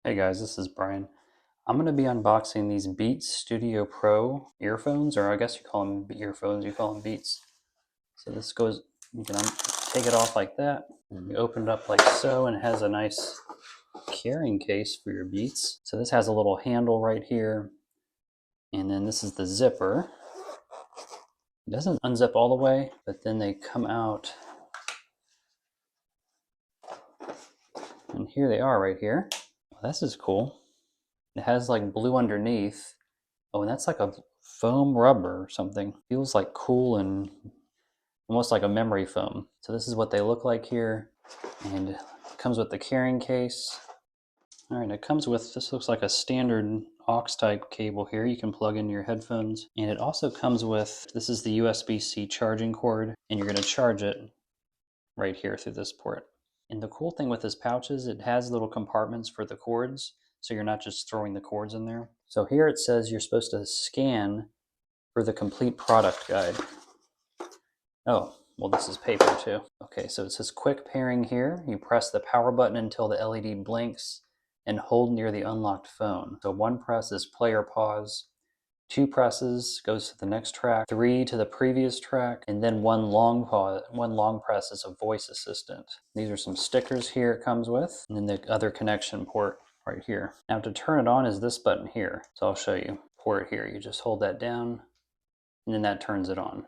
Hey guys, this is Brian. I'm going to be unboxing these Beats Studio Pro earphones, or I guess you call them earphones, you call them Beats. So this goes, you can take it off like that, and you open it up like so, and it has a nice carrying case for your Beats. So this has a little handle right here, and then this is the zipper. It doesn't unzip all the way, but then they come out, and here they are right here. Well, this is cool. It has like blue underneath. Oh, and that's like a foam rubber or something. Feels like cool and almost like a memory foam. So this is what they look like here. And it comes with the carrying case. All right, it comes with, this looks like a standard aux type cable here. You can plug in your headphones. And it also comes with, this is the USB-C charging cord, and you're gonna charge it right here through this port. And the cool thing with this pouch is it has little compartments for the cords, so you're not just throwing the cords in there. So here it says you're supposed to scan for the complete product guide. Oh, well, this is paper too. Okay, so it says quick pairing here. You press the power button until the LED blinks and hold near the unlocked phone. So one press is play or pause. Two presses goes to the next track, three to the previous track, and then one long pause, one long press is a voice assistant. These are some stickers here it comes with, and then the other connection port right here. Now to turn it on is this button here. So I'll show you. Port here, you just hold that down, and then that turns it on.